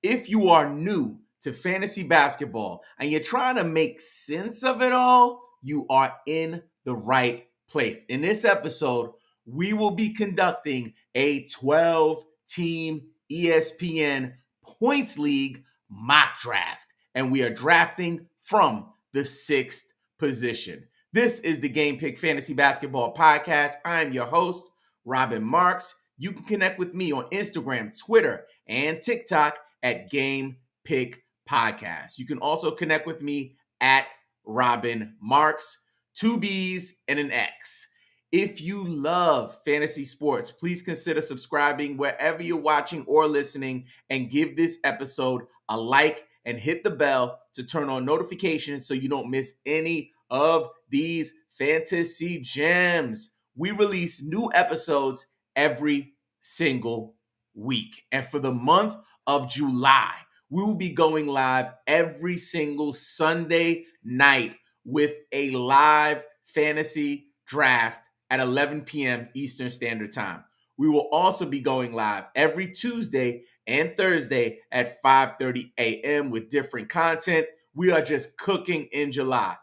If you are new to fantasy basketball and you're trying to make sense of it all, you are in the right place. In this episode, we will be conducting a 12-team ESPN points league mock draft, and we are drafting from the sixth position. This is the Game Pick Fantasy Basketball Podcast. I'm your host, Robin Marks. You can connect with me on Instagram, Twitter, and TikTok at Game Pick Podcast. You can also connect with me at Robin Marks, 2 B's and an X. If you love fantasy sports, please consider subscribing wherever you're watching or listening, and give this episode a like and hit the bell to turn on notifications so you don't miss any of these fantasy gems. We release new episodes every single week. And for the month of July, we will be going live every single Sunday night with a live fantasy draft at 11 p.m. Eastern Standard Time. We will also be going live every Tuesday and Thursday at 5:30 a.m. with different content. We are just cooking in July.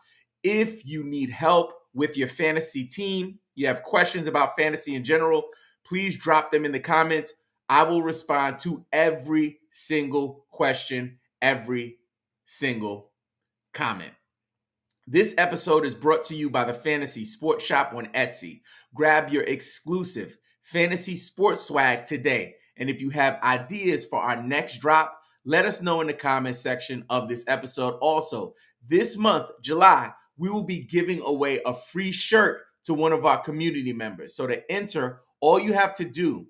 If you need help with your fantasy team, you have questions about fantasy in general, please drop them in the comments. I will respond to every single question, every single comment. This episode is brought to you by the Fantasy Sports Shop on Etsy. Grab your exclusive fantasy sports swag today. And if you have ideas for our next drop, let us know in the comments section of this episode. Also, this month, July, we will be giving away a free shirt to one of our community members. So to enter, all you have to do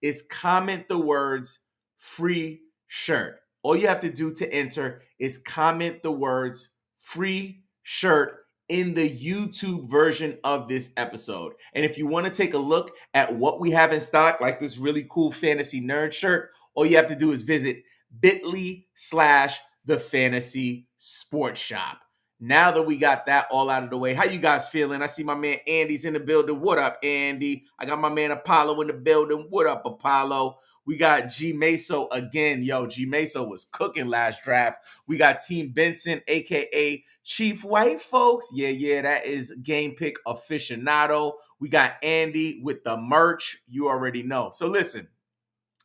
is comment the words free shirt. All you have to do to enter is comment the words free shirt in the YouTube version of this episode. And if you want to take a look at what we have in stock, like this really cool fantasy nerd shirt, all you have to do is visit bit.ly/the fantasy sports shop. Now that we got that all out of the way, how you guys feeling? I see my man Andy's in the building. What up, Andy? I got my man Apollo in the building. What up, Apollo? We got G Meso again. Yo, G Meso was cooking last draft. We got Team Benson, aka Chief White folks. Yeah, that is Game Pick aficionado. We got Andy with the merch. You already know. So listen,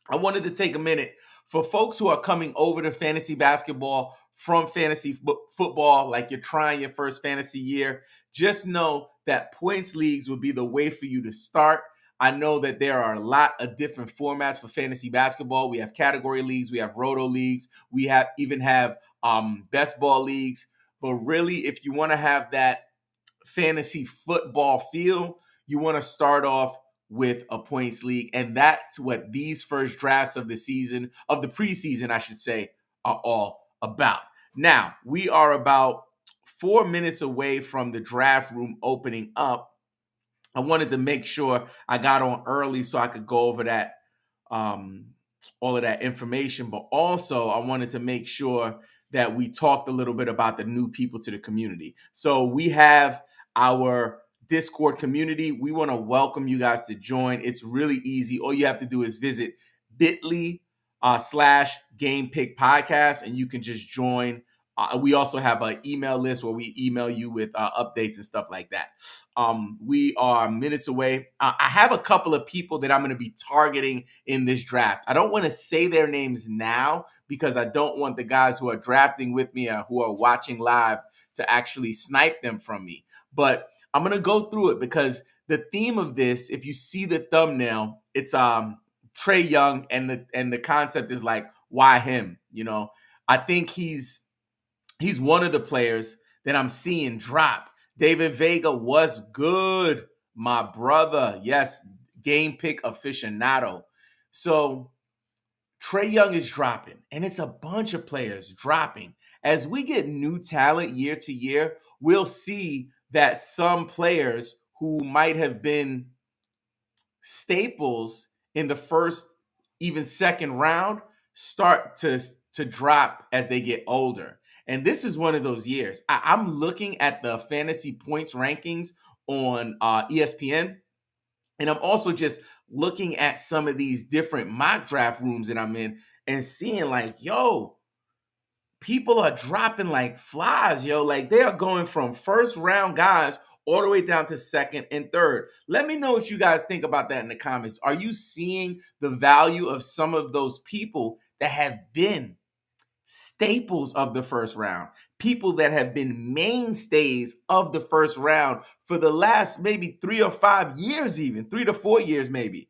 I wanted to take a minute for folks who are coming over to fantasy basketball from fantasy football, like you're trying your first fantasy year. Just know that points leagues will be the way for you to start. I know that there are a lot of different formats for fantasy basketball. We have category leagues, we have roto leagues, we even have best ball leagues. But really, if you want to have that fantasy football feel, you want to start off with a points league. And that's what these first drafts of the season, of the preseason, I should say, are all about. Now, we are about 4 minutes away from the draft room opening up. I wanted to make sure I got on early so I could go over that, all of that information. But also, I wanted to make sure that we talked a little bit about the new people to the community. So we have our Discord community. We want to welcome you guys to join. It's really easy. All you have to do is visit bit.ly/Game Pick Podcast, and you can just join. We also have an email list where we email you with updates and stuff like that. We are minutes away. I have a couple of people that I'm going to be targeting in this draft. I don't want to say their names now because I don't want the guys who are drafting with me who are watching live to actually snipe them from me. But I'm going to go through it because the theme of this, if you see the thumbnail, it's Trae Young, and the concept is like, why him? You know, I think he's one of the players that I'm seeing drop. David Vega was good, my brother. Yes, Game Pick aficionado. So Trae Young is dropping, and it's a bunch of players dropping. As we get new talent year to year, we'll see that some players who might have been staples in the first, even second round, start to drop as they get older. And this is one of those years. I'm looking at the fantasy points rankings on ESPN, and I'm also just looking at some of these different mock draft rooms that I'm in. and seeing like, yo, people are dropping like flies, yo. Like they are going from first round guys all the way down to second and third. Let me know what you guys think about that in the comments. Are you seeing the value of some of those people that have been staples of the first round, people that have been mainstays of the first round for the last maybe 3 or 5 years, even 3 to 4 years, maybe?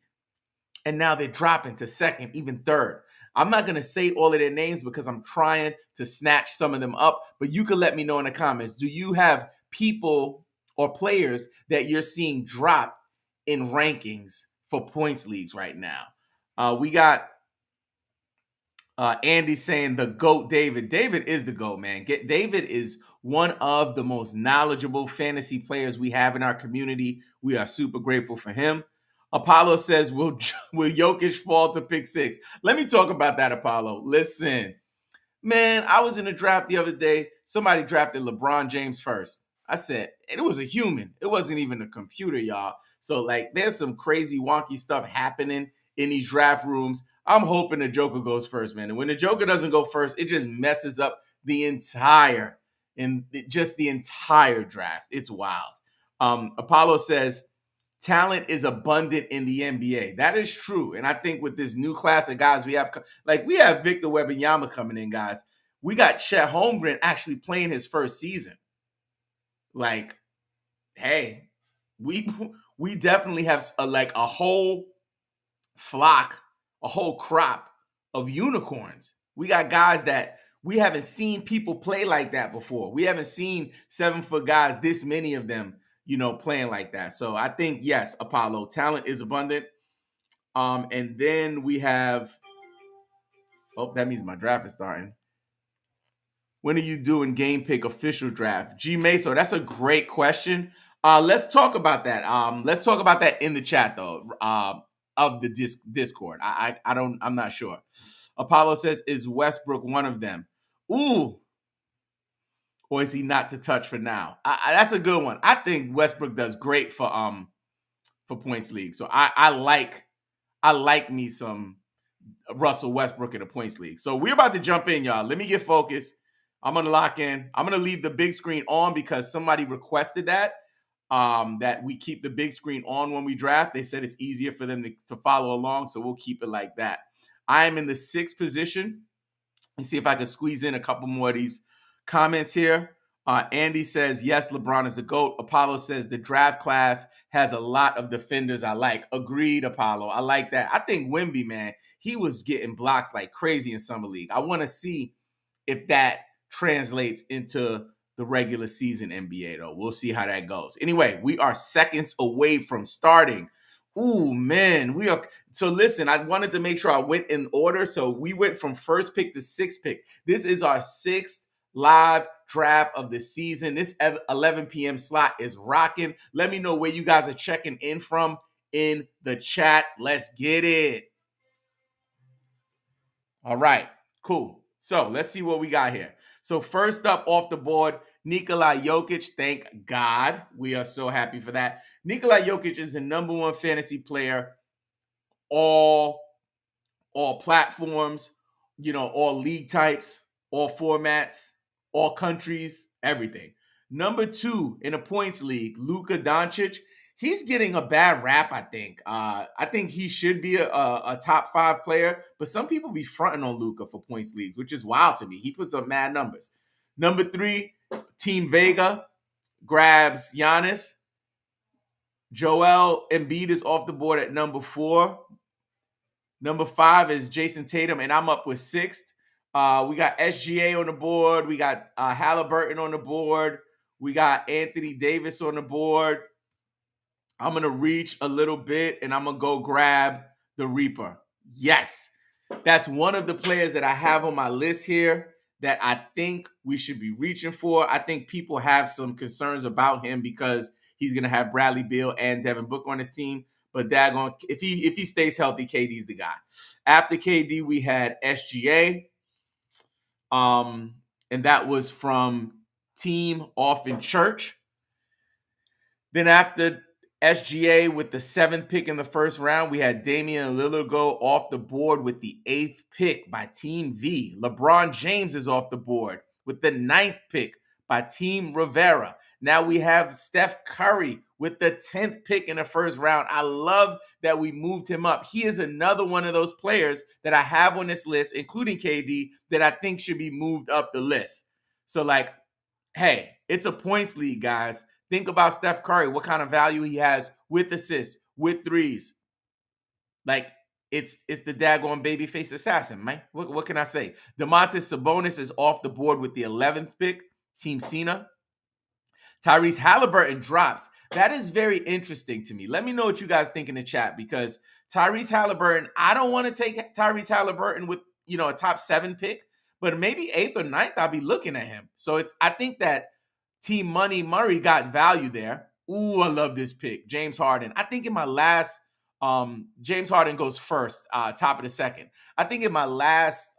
And now they're dropping to second, even third. I'm not going to say all of their names because I'm trying to snatch some of them up, but you can let me know in the comments. Do you have people or players that you're seeing drop in rankings for points leagues right now? We got Andy saying the GOAT David. David is the GOAT, man. David is one of the most knowledgeable fantasy players we have in our community. We are super grateful for him. Apollo says, will Jokic fall to pick 6? Let me talk about that, Apollo. Listen, man, I was in a draft the other day. Somebody drafted LeBron James first. I said, and it was a human. It wasn't even a computer, y'all. So, like, there's some crazy, wonky stuff happening in these draft rooms. I'm hoping the Joker goes first, man. And when the Joker doesn't go first, it just messes up the entire draft. It's wild. Apollo says, talent is abundant in the NBA. That is true. And I think with this new class of guys we have Victor Wembanyama coming in, guys. We got Chet Holmgren actually playing his first season. Like, hey, we definitely have a whole flock, a whole crop of unicorns. We got guys that we haven't seen people play like that before. We haven't seen 7-foot guys, this many of them, playing like that. So I think, yes, Apollo, talent is abundant. And then we have, that means my draft is starting. When are you doing game pick official draft? G Meso, that's a great question. Let's talk about that. Let's talk about that in the chat though. Of the Discord. I'm not sure. Apollo says, is Westbrook one of them? Ooh. Or is he not to touch for now? That's a good one. I think Westbrook does great for points league. So I like me some Russell Westbrook in a points league. So we're about to jump in, y'all. Let me get focused. I'm going to lock in. I'm going to leave the big screen on because somebody requested that we keep the big screen on when we draft. They said it's easier for them to follow along, so we'll keep it like that. I am in the 6th position. Let's see if I can squeeze in a couple more of these comments here. Andy says, yes, LeBron is the GOAT. Apollo says the draft class has a lot of defenders I like. Agreed, Apollo. I like that. I think Wemby, man, he was getting blocks like crazy in Summer League. I want to see if that translates into the regular season NBA, though. We'll see how that goes. Anyway, we are seconds away from starting. Ooh, man. So listen, I wanted to make sure I went in order. So we went from first pick to 6th pick. This is our 6th live draft of the season. This 11 p.m. slot is rocking. Let me know where you guys are checking in from in the chat. Let's get it. All right, cool. So let's see what we got here. So first up off the board, Nikola Jokic. Thank God. We are so happy for that. Nikola Jokic is the number 1 fantasy player, all platforms, all league types, all formats, all countries, everything. Number 2 in a points league, Luka Doncic. He's getting a bad rap, I think. I think he should be a top 5 player, but some people be fronting on Luka for points leagues, which is wild to me. He puts up mad numbers. Number 3, Team Vega grabs Giannis. Joel Embiid is off the board at number 4. Number 5 is Jason Tatum, and I'm up with 6th. We got SGA on the board. We got Halliburton on the board. We got Anthony Davis on the board. I'm going to reach a little bit, and I'm going to go grab the Reaper. Yes, that's one of the players that I have on my list here that I think we should be reaching for. I think people have some concerns about him because he's going to have Bradley Beal and Devin Booker on his team. But daggone, if he stays healthy, KD's the guy. After KD, we had SGA. And that was from Team Off in Church. Then after SGA with the 7th pick in the first round. We had Damian Lillard go off the board with the 8th pick by Team V. LeBron James is off the board with the 9th pick by Team Rivera. Now we have Steph Curry with the 10th pick in the first round. I love that we moved him up. He is another one of those players that I have on this list, including KD, that I think should be moved up the list. So, like, hey, it's a points league, guys. Think about Steph Curry, what kind of value he has with assists, with threes. Like, it's the daggone babyface assassin, man. What can I say? Domantas Sabonis is off the board with the 11th pick, Team Cena. Tyrese Halliburton drops. That is very interesting to me. Let me know what you guys think in the chat, because Tyrese Halliburton, I don't want to take Tyrese Halliburton with, a top 7 pick, but maybe 8th or 9th, I'll be looking at him. So I think that Team Money Murray got value there. Ooh, I love this pick. James Harden. I think in my last, James Harden goes first, top of the second. I think in my last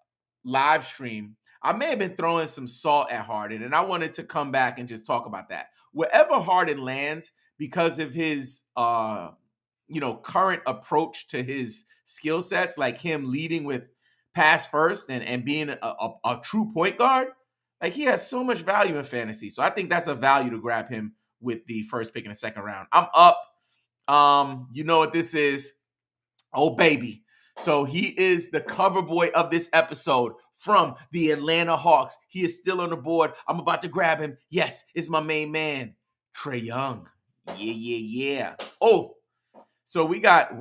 live stream, I may have been throwing some salt at Harden, and I wanted to come back and just talk about that. Wherever Harden lands, because of his, current approach to his skill sets, like him leading with pass first and being a true point guard, like, he has so much value in fantasy. So I think that's a value to grab him with the first pick in the second round. I'm up. You know what this is. Oh, baby. So he is the cover boy of this episode from the Atlanta Hawks. He is still on the board. I'm about to grab him. Yes, it's my main man, Trae Young. Yeah. Oh, so we got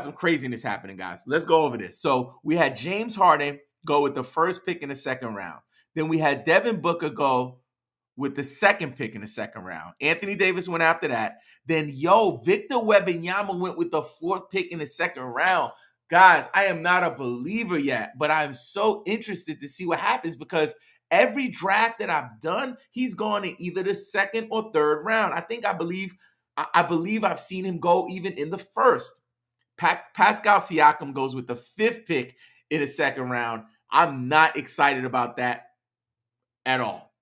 some craziness happening, guys. Let's go over this. So we had James Harden go with the first pick in the second round. Then we had Devin Booker go with the 2nd pick in the second round. Anthony Davis went after that. Then, Victor Wembanyama went with the 4th pick in the second round. Guys, I am not a believer yet, but I'm so interested to see what happens, because every draft that I've done, he's gone in either the 2nd or 3rd round. I believe I've seen him go even in the 1st. Pascal Siakam goes with the 5th pick in the second round. I'm not excited about that at all.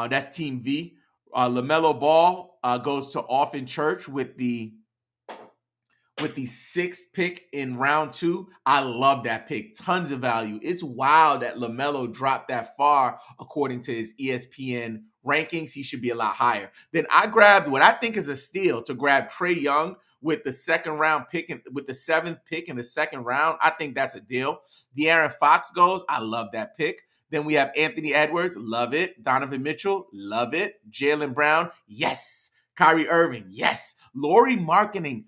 That's Team V. LaMelo Ball goes to Orphan Church with the 6th pick in round 2. I love that pick. Tons of value. It's wild that LaMelo dropped that far according to his ESPN rankings. He should be a lot higher. Then I grabbed what I think is a steal to grab Trae Young with the 2nd round pick and with the 7th pick in the second round. I think that's a deal. De'Aaron Fox goes. I love that pick. Then we have Anthony Edwards. Love it. Donovan Mitchell. Love it. Jaylen Brown. Yes. Kyrie Irving. Yes. Lauri Markkanen,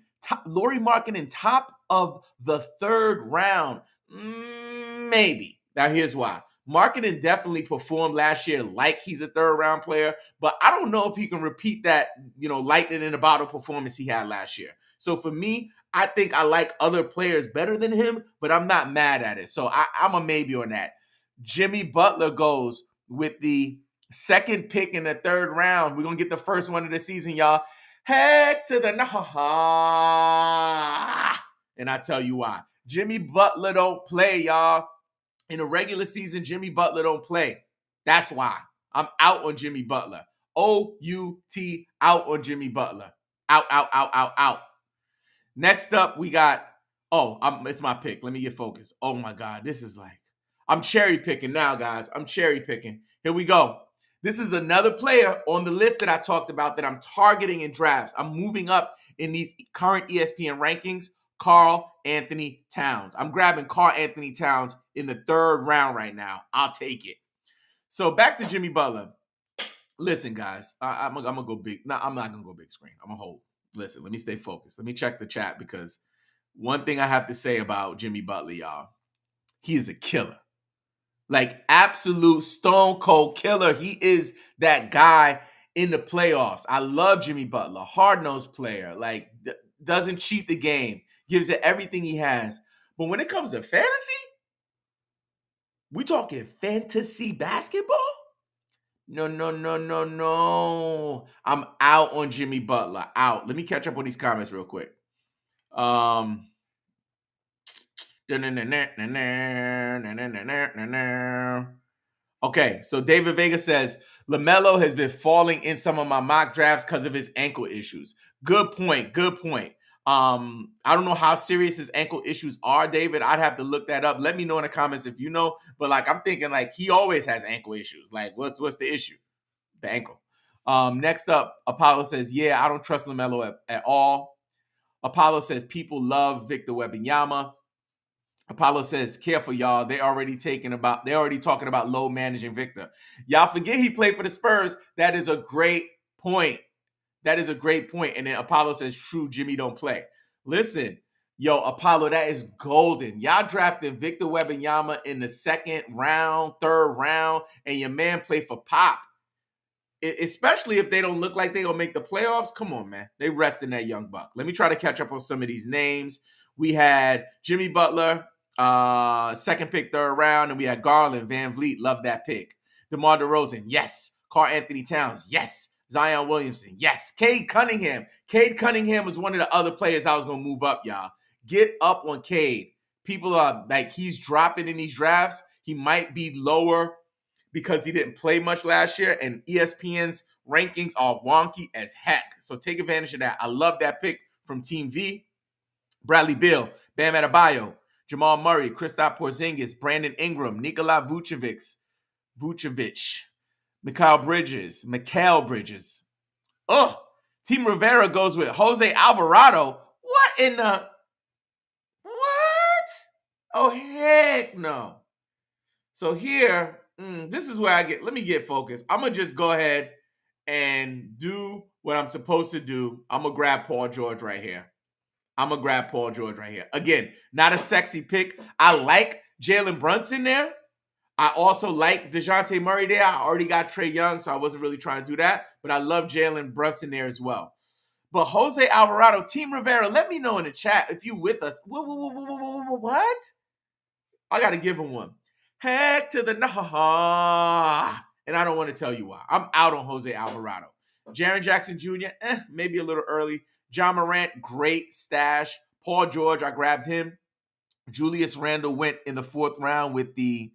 top of the 3rd round. Maybe. Now, here's why. Markkanen definitely performed last year like he's a 3rd round player, but I don't know if he can repeat that, lightning in a bottle performance he had last year. So for me, I think I like other players better than him, but I'm not mad at it. So I'm a maybe on that. Jimmy Butler goes with the 2nd pick in the 3rd round. We're going to get the first one of the season, y'all. Heck to the nah. And I tell you why. Jimmy Butler don't play, y'all. In the regular season, Jimmy Butler don't play. That's why. I'm out on Jimmy Butler. O-U-T, out on Jimmy Butler. Out. Next up, we got, it's my pick. Let me get focused. Oh, my God. This is like, I'm cherry picking now, guys. I'm cherry picking. Here we go. This is another player on the list that I talked about that I'm targeting in drafts. I'm moving up in these current ESPN rankings. Karl Anthony Towns. I'm grabbing Karl Anthony Towns in the 3rd round right now. I'll take it. So back to Jimmy Butler. Listen, guys, I'm going to go big. No, I'm not going to go big screen. I'm going to hold. Listen, let me stay focused. Let me check the chat, because one thing I have to say about Jimmy Butler, y'all, he is a killer. Like, absolute stone cold killer. He is that guy in the playoffs. I love Jimmy Butler. Hard-nosed player. Like, doesn't cheat the game. Gives it everything he has. But when it comes to fantasy, we talking fantasy basketball? No. I'm out on Jimmy Butler. Out. Let me catch up on these comments real quick. Okay, so David Vega says LaMelo has been falling in some of my mock drafts because of his ankle issues. Good point. Good point. I don't know how serious his ankle issues are, David. I'd have to look that up. Let me know in the comments if you know. But like, I'm thinking like he always has ankle issues. Like, what's the issue? The ankle. Next up, Apollo says, yeah, I don't trust LaMelo at all. Apollo says people love Victor Wembanyama. Apollo says, careful, y'all. They're already talking about low managing Victor. Y'all forget he played for the Spurs. That is a great point. That is a great point. And then Apollo says, true, Jimmy don't play. Listen, yo, Apollo, that is golden. Y'all drafted Victor Wembanyama in the second round, third round, and your man played for Pop. Especially if they don't look like they're going to make the playoffs. Come on, man. They resting that young buck. Let me try to catch up on some of these names. We had Jimmy Butler, second pick, third round, and we had Garland, Van Vliet. Love that pick. DeMar DeRozan, yes. Karl Anthony Towns, yes. Zion Williamson, yes. Cade Cunningham. Cade Cunningham was one of the other players I was going to move up, y'all. Get up on Cade. People are like, he's dropping in these drafts. He might be lower because he didn't play much last year, and ESPN's rankings are wonky as heck. So take advantage of that. I love that pick from Team V. Bradley Beal, Bam Adebayo, Jamal Murray, Kristaps Porzingis, Brandon Ingram, Nikola Vucevic, Mikal Bridges. Oh, Team Rivera goes with Jose Alvarado. What in the... What? Oh, heck no. So here, this is where let me get focused. I'm going to just go ahead and do what I'm supposed to do. I'm going to grab Paul George right here. Again, not a sexy pick. I like Jalen Brunson there. I also like DeJounte Murray there. I already got Trae Young, so I wasn't really trying to do that. But I love Jalen Brunson there as well. But Jose Alvarado, Team Rivera, let me know in the chat if you with us. What? I got to give him one. Heck to the nah. And I don't want to tell you why. I'm out on Jose Alvarado. Jaren Jackson Jr., maybe a little early. John Morant, great stash. Paul George, I grabbed him. Julius Randle went in the fourth round with the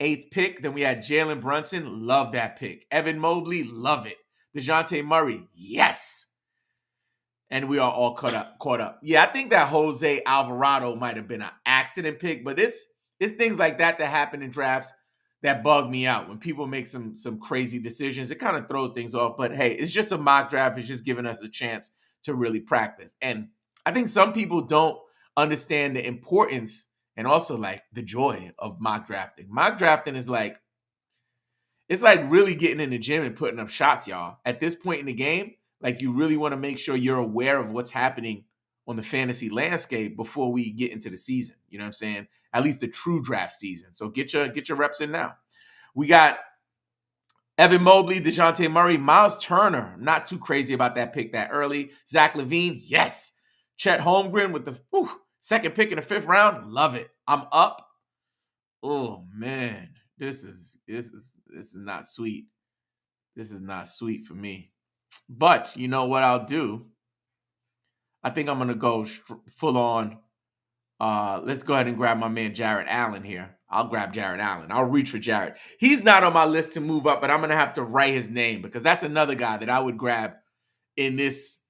8th pick. Then we had Jalen Brunson. Love that pick. Evan Mobley, love it. DeJounte Murray, yes. And we are all caught up. Yeah, I think that Jose Alvarado might have been an accident pick, but it's things like that happen in drafts that bug me out. When people make some crazy decisions, it kind of throws things off. But hey, it's just a mock draft. It's just giving us a chance to really practice. And I think some people don't understand the importance and also like the joy of mock drafting. Mock drafting is like, it's like really getting in the gym and putting up shots, y'all. At this point in the game, like you really want to make sure you're aware of what's happening on the fantasy landscape before we get into the season. You know what I'm saying? At least the true draft season. So get your reps in now. We got Evan Mobley, DeJounte Murray, Miles Turner. Not too crazy about that pick that early. Zach LaVine, yes. Chet Holmgren with the second pick in the 5th round. Love it. I'm up. Oh man, this is not sweet. This is not sweet for me. But you know what I'll do? I think I'm going to go full on. Let's go ahead and grab my man Jarrett Allen here. I'll grab Jarrett Allen. I'll reach for Jarrett. He's not on my list to move up, but I'm going to have to write his name because that's another guy that I would grab in this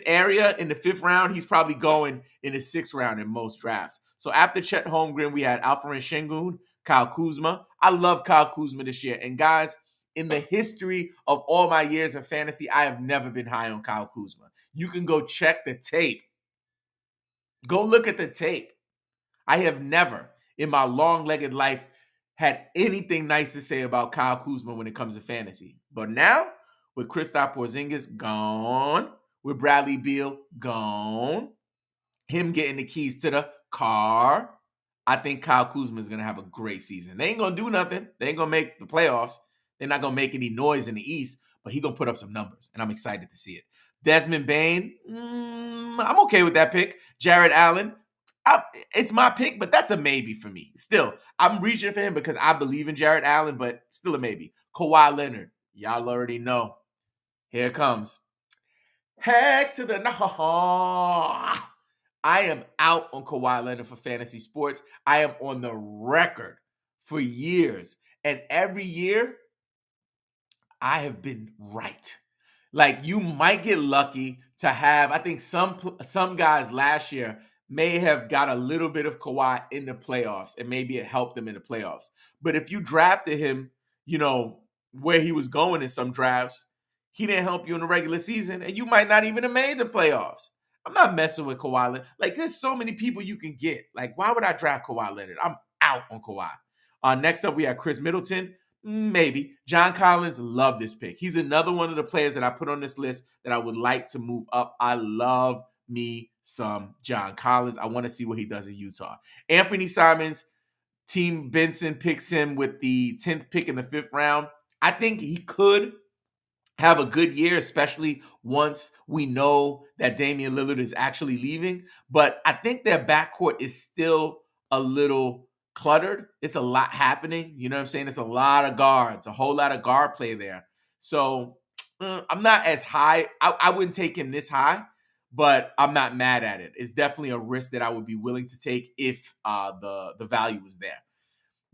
area in the 5th round. He's probably going in the 6th round in most drafts. So after Chet Holmgren, we had Alperen Sengun, Kyle Kuzma. I love Kyle Kuzma this year. And guys, in the history of all my years in fantasy, I have never been high on Kyle Kuzma. You can go check the tape. Go look at the tape. I have never in my long-legged life had anything nice to say about Kyle Kuzma when it comes to fantasy. But now, with Kristaps Porzingis gone, with Bradley Beal gone, him getting the keys to the car, I think Kyle Kuzma is going to have a great season. They ain't going to do nothing. They ain't going to make the playoffs. They're not going to make any noise in the East, but he's going to put up some numbers, and I'm excited to see it. Desmond Bane, I'm okay with that pick. Jarrett Allen, it's my pick, but that's a maybe for me. Still, I'm reaching for him because I believe in Jarrett Allen, but still a maybe. Kawhi Leonard, y'all already know. Here it comes. Heck to the nah. I am out on Kawhi Leonard for fantasy sports. I am on the record for years And every year, I have been right. Like you might get lucky to have. I think some guys last year may have got a little bit of Kawhi in the playoffs, and maybe it helped them in the playoffs. But if you drafted him, you know where he was going in some drafts, he didn't help you in the regular season, and you might not even have made the playoffs. I'm not messing with Kawhi Leonard. Like there's so many people you can get. Like why would I draft Kawhi Leonard? I'm out on Kawhi. Next up, we have Chris Middleton. Maybe. John Collins, love this pick. He's another one of the players that I put on this list that I would like to move up. I love me some John Collins. I want to see what he does in Utah. Anthony Simons, Team Benson picks him with the 10th pick in the 5th round. I think he could have a good year, especially once we know that Damian Lillard is actually leaving. But I think their backcourt is still a little cluttered. It's a lot happening. You know what I'm saying? It's a lot of guards, a whole lot of guard play there. So I'm not as high. I wouldn't take him this high, but I'm not mad at it. It's definitely a risk that I would be willing to take if the value was there.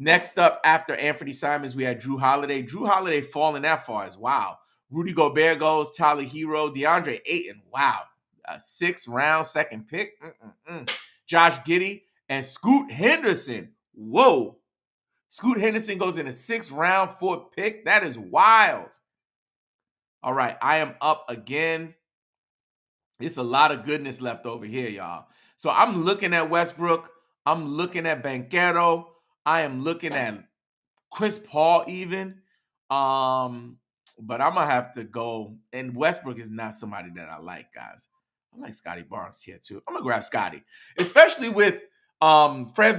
Next up, after Anthony Simons, we had Drew Holiday. Drew Holiday falling that far is wow. Rudy Gobert goes, Tyler Hero, DeAndre Ayton. Wow. A 6th round, 2nd pick. Josh Giddey and Scoot Henderson. Whoa. Scoot Henderson goes in a 6th round, 4th pick. That is wild. All right, I am up again. It's a lot of goodness left over here, y'all. So I'm looking at Westbrook. I'm looking at Banchero. I am looking at Chris Paul even. But I'm gonna have to go. And Westbrook is not somebody that I like, guys. I like Scotty Barnes here too. I'm gonna grab Scotty, especially with Fred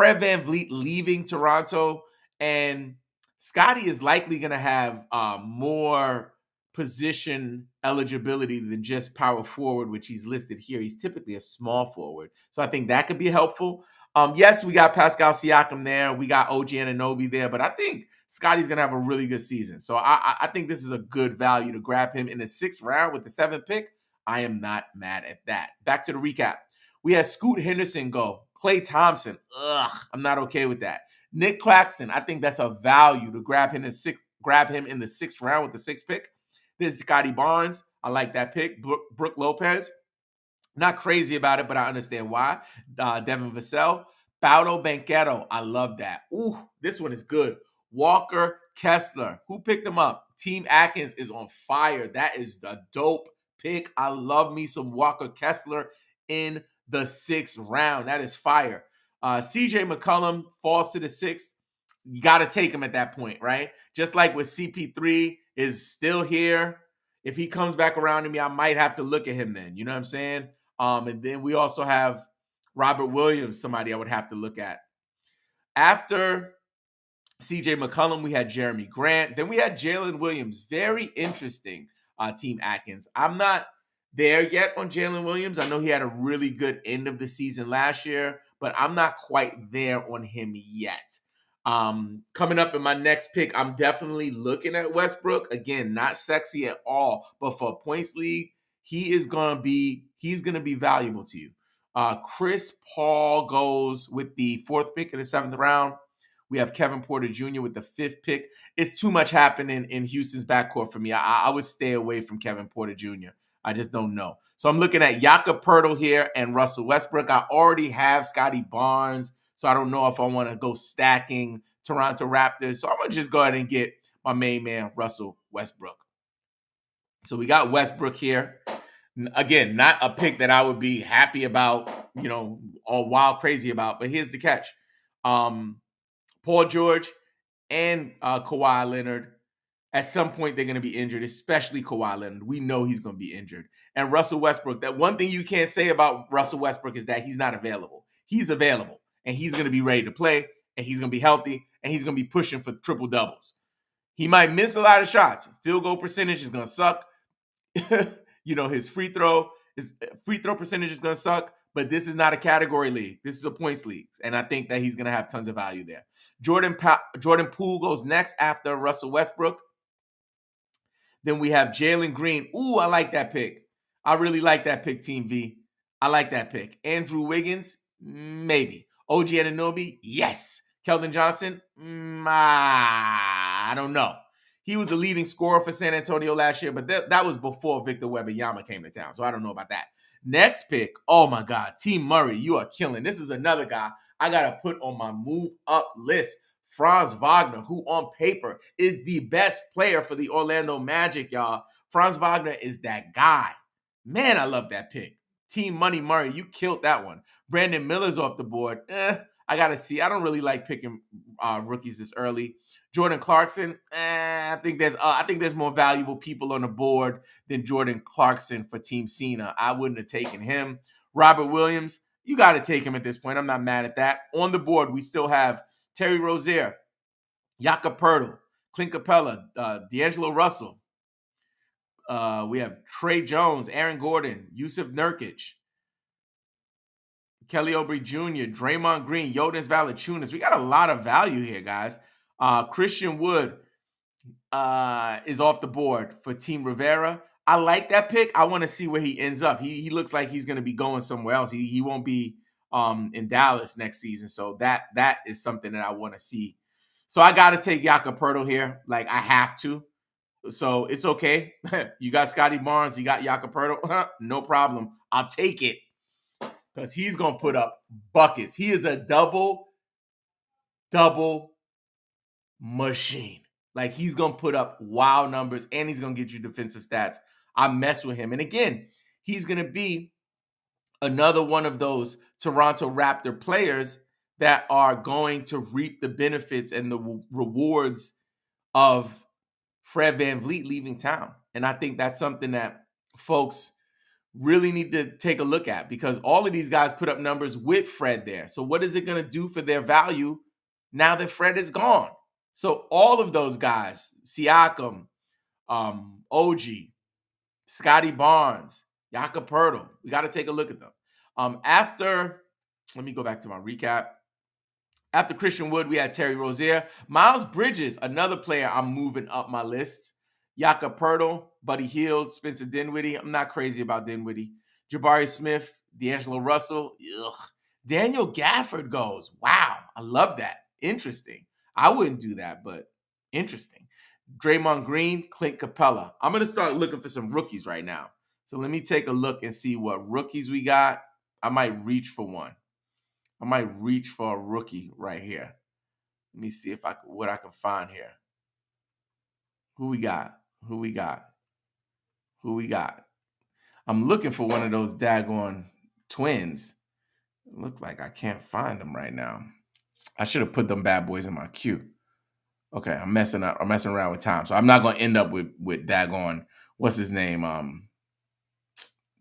VanVleet leaving Toronto, and Scotty is likely gonna have more position eligibility than just power forward, which he's listed here. He's typically a small forward, so I think that could be helpful. Yes, we got Pascal Siakam there. We got OG Anunoby there. But I think Scotty's going to have a really good season. So I think this is a good value to grab him in the 6th round with the 7th pick. I am not mad at that. Back to the recap. We had Scoot Henderson go. Klay Thompson. I'm not okay with that. Nick Claxton. I think that's a value to grab him in the 6th round with the 6th pick. There's Scotty Barnes. I like that pick. Brook Lopez. Not crazy about it, but I understand why. Devin Vassell. Paolo Banchero. I love that. Ooh, this one is good. Walker Kessler. Who picked him up? Team Atkins is on fire. That is a dope pick. I love me some Walker Kessler in the 6th round. That is fire. CJ McCollum falls to the 6th. You got to take him at that point, right? Just like with CP3 is still here. If he comes back around to me, I might have to look at him then. You know what I'm saying? And then we also have Robert Williams, somebody I would have to look at. After CJ McCollum, we had Jeremy Grant. Then we had Jalen Williams. Very interesting, Team Atkins. I'm not there yet on Jalen Williams. I know he had a really good end of the season last year, but I'm not quite there on him yet. Coming up in my next pick, I'm definitely looking at Westbrook. Again, not sexy at all, but for a points league, he's gonna be valuable to you. Chris Paul goes with the 4th pick in the 7th round. We have Kevin Porter Jr. with the 5th pick. It's too much happening in Houston's backcourt for me. I would stay away from Kevin Porter Jr. I just don't know. So I'm looking at Jakob Poeltl here and Russell Westbrook. I already have Scotty Barnes, so I don't know if I want to go stacking Toronto Raptors. So I'm going to just go ahead and get my main man, Russell Westbrook. So we got Westbrook here. Again, not a pick that I would be happy about, or wild crazy about, but here's the catch. Paul George and Kawhi Leonard, at some point they're going to be injured, especially Kawhi Leonard. We know he's going to be injured. And Russell Westbrook, that one thing you can't say about Russell Westbrook is that he's not available. He's available, and he's going to be ready to play, and he's going to be healthy, and he's going to be pushing for triple doubles. He might miss a lot of shots. Field goal percentage is going to suck. His free throw percentage is going to suck. But this is not a category league. This is a points league. And I think that he's going to have tons of value there. Jordan Poole goes next after Russell Westbrook. Then we have Jalen Green. Ooh, I like that pick. I really like that pick, Team V. I like that pick. Andrew Wiggins, maybe. OG Anunoby, yes. Keldon Johnson, I don't know. He was a leading scorer for San Antonio last year, but that was before Victor Wembanyama came to town, so I don't know about that. Next pick, oh my God, T. Murray, you are killing. This is another guy I got to put on my move up list. Franz Wagner, who on paper is the best player for the Orlando Magic, y'all. Franz Wagner is that guy. Man, I love that pick. Team Money Murray, you killed that one. Brandon Miller's off the board. I got to see. I don't really like picking rookies this early. Jordan Clarkson, I think there's more valuable people on the board than Jordan Clarkson for Team Cena. I wouldn't have taken him. Robert Williams, you got to take him at this point. I'm not mad at that. On the board, we still have Terry Rozier, Jakob Poeltl, Clint Capella, D'Angelo Russell. We have Trae Jones, Aaron Gordon, Yusuf Nurkic, Kelly Oubre Jr., Draymond Green, Jonas Valanciunas. We got a lot of value here, guys. Christian Wood is off the board for Team Rivera. I like that pick. I want to see where he ends up. He looks like he's going to be going somewhere else. He won't be in Dallas next season. So that is something that I want to see. So I got to take Jakob Poeltl here. Like, I have to. So it's okay. You got Scotty Barnes. You got Jakob Poeltl. No problem. I'll take it because he's going to put up buckets. He is a double machine. Like, he's going to put up wild numbers, and he's going to get you defensive stats. I mess with him. And again, he's going to be another one of those Toronto Raptor players that are going to reap the benefits and the rewards of Fred VanVleet leaving town. And I think that's something that folks really need to take a look at, because all of these guys put up numbers with Fred there. So what is it going to do for their value now that Fred is gone? So all of those guys, Siakam, OG, Scotty Barnes, Jakob Poeltl, we got to take a look at them. Let me go back to my recap. After Christian Wood, we had Terry Rozier. Miles Bridges, another player I'm moving up my list. Jakob Poeltl, Buddy Hield, Spencer Dinwiddie. I'm not crazy about Dinwiddie. Jabari Smith, D'Angelo Russell. Ugh. Daniel Gafford goes. Wow, I love that. Interesting. I wouldn't do that, but interesting. Draymond Green, Clint Capella. I'm going to start looking for some rookies right now. So let me take a look and see what rookies we got. I might reach for one. I might reach for a rookie right here. Let me see what I can find here. Who we got? I'm looking for one of those daggone twins. Look like I can't find them right now. I should have put them bad boys in my queue. Okay, I'm messing around with time. So I'm not going to end up with daggone, what's his name?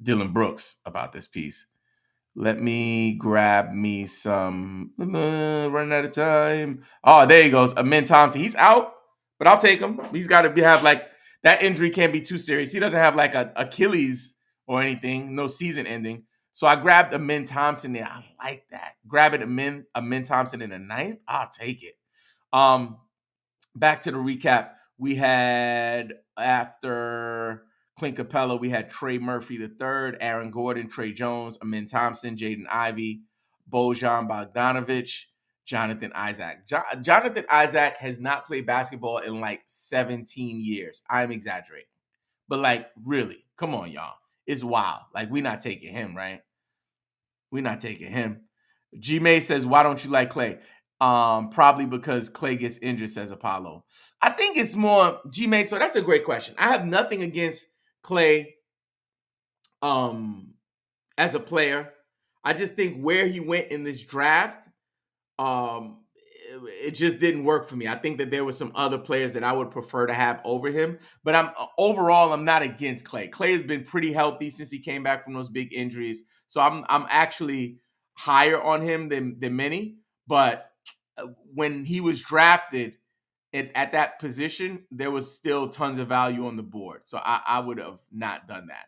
Dylan Brooks about this piece. Let me grab me some. Running out of time. Oh, there he goes. Amin Thompson. He's out, but I'll take him. He's got to have like, that injury can't be too serious. He doesn't have like a Achilles or anything. No season ending. So I grabbed Amin Thompson there. I like that. Grab it, Amin Thompson in the 9th. I'll take it. Back to the recap. We had, after Clint Capella, we had Trey Murphy III, Aaron Gordon, Trey Jones, Amin Thompson, Jaden Ivey, Bojan Bogdanovic, Jonathan Isaac. Jonathan Isaac has not played basketball in like 17 years. I'm exaggerating. But like, really, come on, y'all. It's wild. Like, we're not taking him, right? We're not taking him. G May says, why don't you like Clay? Probably because Clay gets injured, says Apollo. I think it's more G May. So that's a great question. I have nothing against Clay as a player. I just think where he went in this draft, it just didn't work for me. I think that there were some other players that I would prefer to have over him. But I'm not against Clay. Clay has been pretty healthy since he came back from those big injuries. So I'm actually higher on him than many. But when he was drafted at that position, there was still tons of value on the board. So I would have not done that.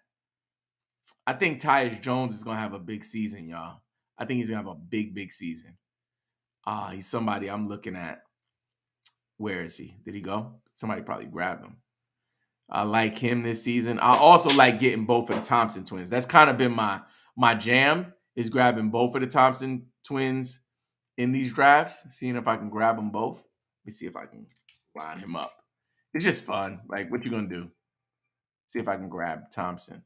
I think Tyus Jones is going to have a big season, y'all. I think he's going to have a big season. He's somebody I'm looking at. Where is he? Did he go? Somebody probably grabbed him. I like him this season. I also like getting both of the Thompson twins. That's kind of been my jam, is grabbing both of the Thompson twins in these drafts, seeing if I can grab them both. Let me see if I can line him up. It's just fun. Like, what you gonna do? See if I can grab Thompson.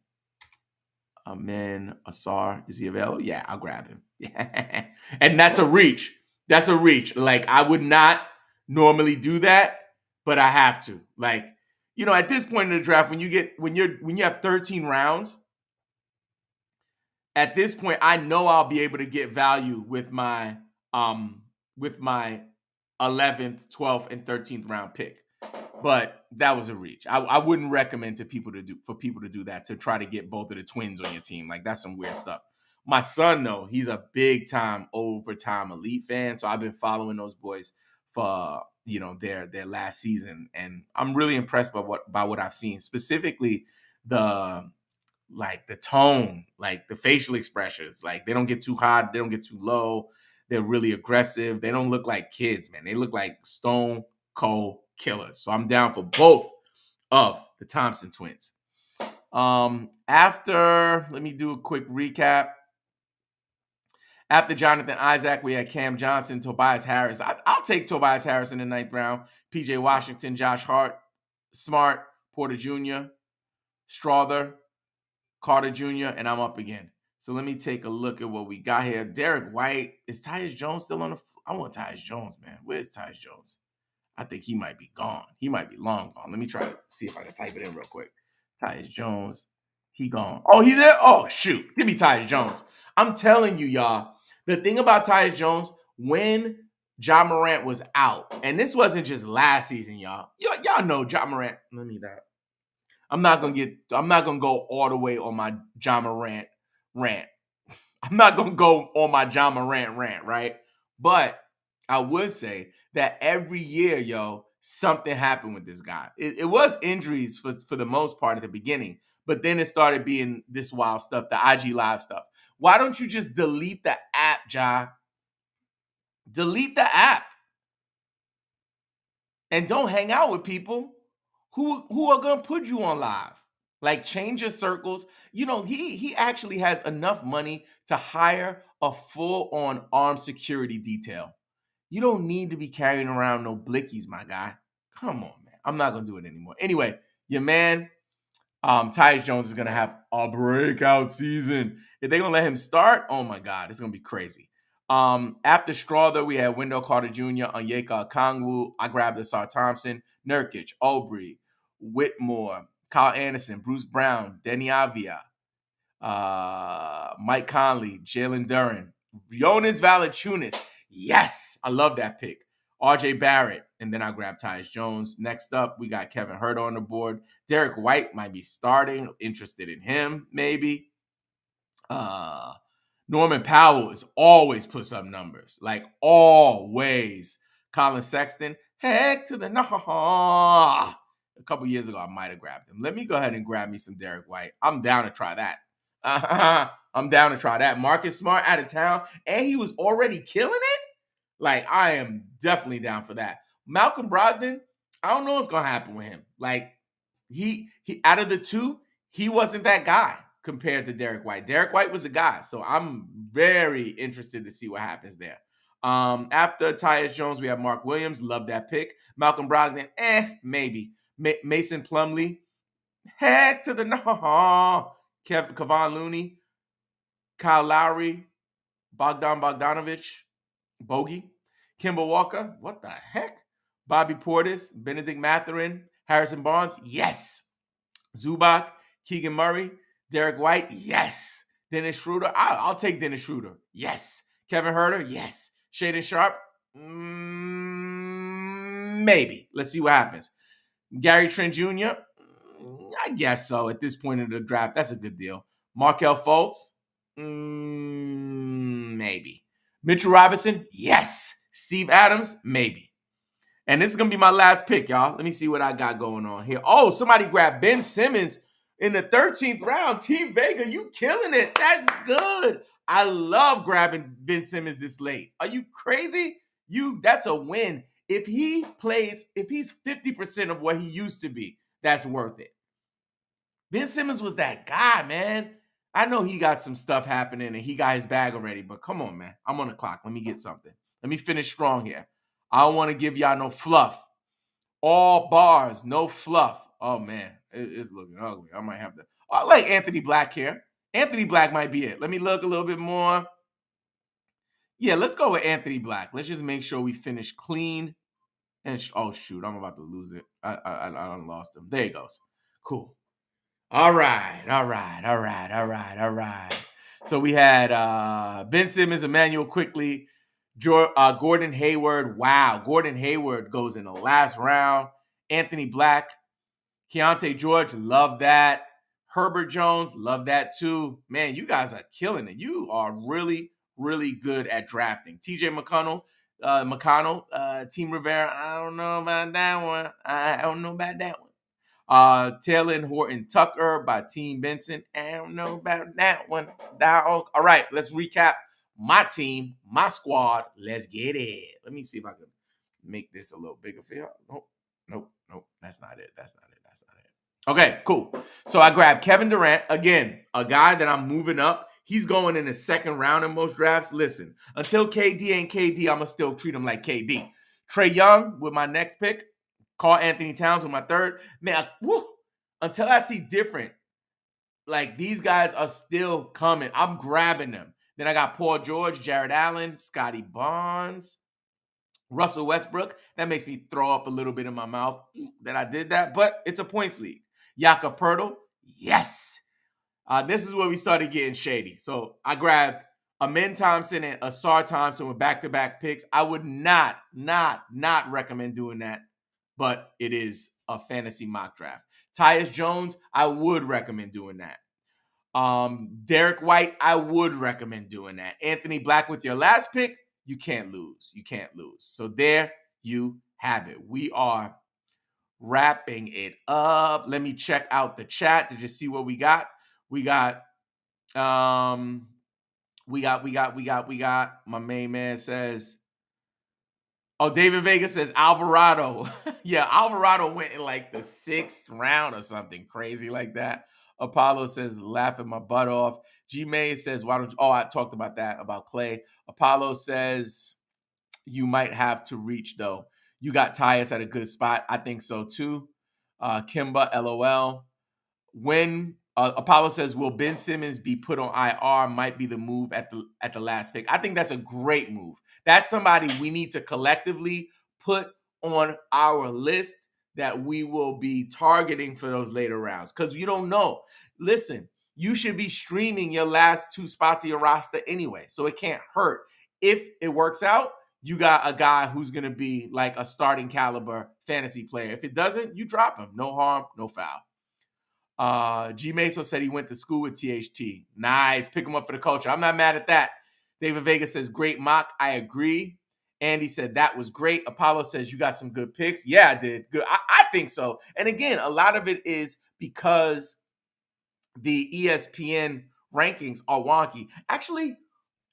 Amin Asar, is he available? Yeah, I'll grab him. Yeah. And that's a reach. That's a reach. Like, I would not normally do that, but I have to. Like, at this point in the draft, when you have 13 rounds, at this point, I know I'll be able to get value with my um with my 11th, 12th, and 13th round pick. But that was a reach. I wouldn't recommend people to do that, to try to get both of the twins on your team. Like, that's some weird stuff. My son, though, he's a big time overtime elite fan, so I've been following those boys for their last season, and I'm really impressed by what I've seen. Specifically, the tone, like the facial expressions. Like, they don't get too hot, they don't get too low. They're really aggressive. They don't look like kids, man. They look like stone cold killers. So I'm down for both of the Thompson twins. Let me do a quick recap. After Jonathan Isaac, we had Cam Johnson, Tobias Harris. I'll take Tobias Harris in the 9th round. PJ Washington, Josh Hart, Smart, Porter Jr., Strother, Carter Jr., and I'm up again. So let me take a look at what we got here. Derek White. Is Tyus Jones still on the I want Tyus Jones, man. Where's Tyus Jones? I think he might be gone. He might be long gone. Let me try to see if I can type it in real quick. Tyus Jones. He gone. Oh, he's there? Oh, shoot. Give me Tyus Jones. I'm telling you, y'all, the thing about Tyus Jones, when Ja Morant was out, and this wasn't just last season, y'all. Y'all know Ja Morant. Let me that. I'm not gonna go all the way on my Ja Morant rant. I'm not gonna go on my Ja Morant rant, right? But I would say that every year, something happened with this guy. It was injuries for the most part at the beginning, but then it started being this wild stuff, the IG Live stuff. Why don't you just delete the app, Ja? Delete the app and don't hang out with people who are gonna put you on live. Like, change your circles. He actually has enough money to hire a full-on armed security detail. You don't need to be carrying around no blickies, my guy. Come on, man. I'm not gonna do it anymore. Anyway, your man, Tyus Jones is gonna have a breakout season. If they're gonna let him start, oh my God, it's gonna be crazy. After Strother, we had Wendell Carter Jr., Onyeka Okongwu. I grabbed Asar Thompson, Nurkic, Aubrey, Whitmore, Kyle Anderson, Bruce Brown, Denny Avia, Mike Conley, Jalen Duren, Jonas Valanciunas. Yes, I love that pick. RJ Barrett, and then I grabbed Tyus Jones. Next up, we got Kevin Huerter on the board. Derek White might be starting. Interested in him, maybe. Norman Powell is always puts up numbers, like always. Colin Sexton, heck to the no. A couple years ago, I might have grabbed him. Let me go ahead and grab me some Derek White. I'm down to try that. I'm down to try that. Marcus Smart out of town, and he was already killing it. Like, I am definitely down for that. Malcolm Brogdon, I don't know what's gonna happen with him. Like, he out of the two, he wasn't that guy compared to Derek White. Derek White was a guy, so I'm very interested to see what happens there. After Tyus Jones, we have Mark Williams. Love that pick. Malcolm Brogdon, maybe. Mason Plumlee, heck to the no. Kevon Looney, Kyle Lowry, Bogdan Bogdanovic, Bogey, Kimball Walker, what the heck? Bobby Portis, Benedict Mathurin, Harrison Barnes, yes. Zubac, Keegan Murray, Derek White, yes. Dennis Schroeder, I'll take Dennis Schroeder, yes. Kevin Huerter, yes. Shaden Sharp, maybe. Let's see what happens. Gary Trent Jr., I guess so. At this point in the draft, that's a good deal. Markelle Fultz, maybe. Mitchell Robinson, yes. Steve Adams, maybe. And this is going to be my last pick, y'all. Let me see what I got going on here. Oh, somebody grabbed Ben Simmons in the 13th round. Team Vega, you killing it. That's good. I love grabbing Ben Simmons this late. Are you crazy? That's a win. If he's 50% of what he used to be, that's worth it. Ben Simmons was that guy, man. I know he got some stuff happening and he got his bag already, but come on, man. I'm on the clock. Let me get something. Let me finish strong here. I don't want to give y'all no fluff. All bars, no fluff. Oh man, it's looking ugly. I might have to. I like Anthony Black here. Anthony Black might be it. Let me look a little bit more. Yeah, let's go with Anthony Black. Let's just make sure we finish clean. And oh shoot, I'm about to lose it. I lost him. There he goes. Cool. All right. So we had Ben Simmons, Emmanuel Quickly, Gordon Hayward. Wow, Gordon Hayward goes in the last round. Anthony Black, Keontae George, love that. Herbert Jones, love that too. Man, you guys are killing it. You are really, really good at drafting. TJ McConnell, Team Rivera. I don't know about that one. Taylor and Horton Tucker by Team Benson. I don't know about that one. All right, let's recap my team, my squad. Let's get it. Let me see if I can make this a little bigger for you. Nope. That's not it. Okay, cool. So I grabbed Kevin Durant. Again, a guy that I'm moving up. He's going in the second round in most drafts. Listen, until KD ain't KD, I'm going to still treat him like KD. Trae Young with my next pick. Karl Anthony Towns with my third. Man, until I see different, like these guys are still coming. I'm grabbing them. Then I got Paul George, Jared Allen, Scotty Barnes, Russell Westbrook. That makes me throw up a little bit in my mouth that I did that, but it's a points league. Jakob Poeltl, yes. This is where we started getting shady. So I grabbed Amen Thompson and Asar Thompson with back-to-back picks. I would not recommend doing that, but it is a fantasy mock draft. Tyus Jones, I would recommend doing that. Derek White, I would recommend doing that. Anthony Black with your last pick, you can't lose. So there you have it. We are wrapping it up. Let me check out the chat to just see what we got. We got my main man says, oh, David Vega says Alvarado. Yeah, Alvarado went in like the 6th round or something crazy like that. Apollo says, laughing my butt off. G May says, why don't you? Oh, I talked about that, about Clay. Apollo says, you might have to reach though. You got Tyus at a good spot. I think so too. Kimba, LOL. When Apollo says, will Ben Simmons be put on IR? Might be the move at the last pick. I think that's a great move. That's somebody we need to collectively put on our list that we will be targeting for those later rounds, because you don't know. Listen, you should be streaming your last 2 spots of your roster anyway, so it can't hurt. If it works out, you got a guy who's going to be like a starting caliber fantasy player. If it doesn't, you drop him. No harm, no foul. G Meso said he went to school with THT. Nice. Pick him up for the culture. I'm not mad at that. David Vega says, great mock. I agree. Andy said, that was great. Apollo says, you got some good picks. Yeah, I did. Good. I think so. And again, a lot of it is because the ESPN rankings are wonky. Actually,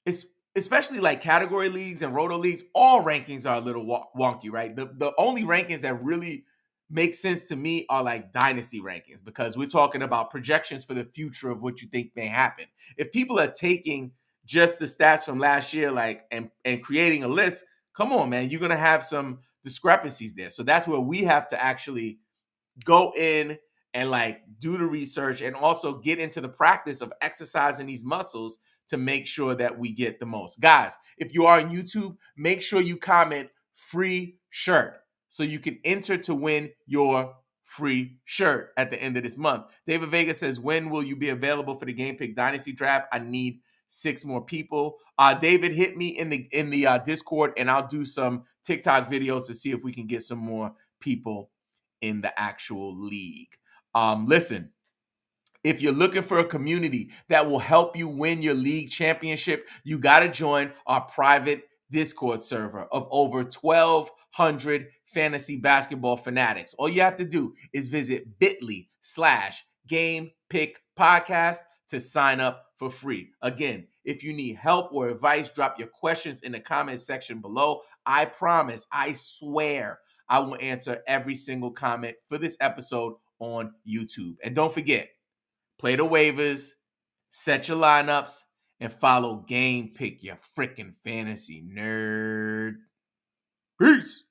it's especially like category leagues and roto leagues, all rankings are a little wonky, right? The only rankings that really make sense to me are like dynasty rankings, because we're talking about projections for the future of what you think may happen. If people are taking just the stats from last year, like and creating a list, come on, man, you're gonna have some discrepancies there. So that's where we have to actually go in and like do the research and also get into the practice of exercising these muscles to make sure that we get the most. Guys, if you are on YouTube, make sure you comment free shirt so you can enter to win your free shirt at the end of this month. David Vega says, when will you be available for the Game Pick Dynasty Draft? I need 6 more people. David, hit me in the Discord and I'll do some TikTok videos to see if we can get some more people in the actual league. Listen, if you're looking for a community that will help you win your league championship, you got to join our private Discord server of over 1,200 fantasy basketball fanatics. All you have to do is visit bit.ly/Game Pick Podcast to sign up for free. Again, if you need help or advice, drop your questions in the comment section below. I promise, I swear, I will answer every single comment for this episode on YouTube. And don't forget, play the waivers, set your lineups, and follow Game Pick, you freaking fantasy nerd. Peace.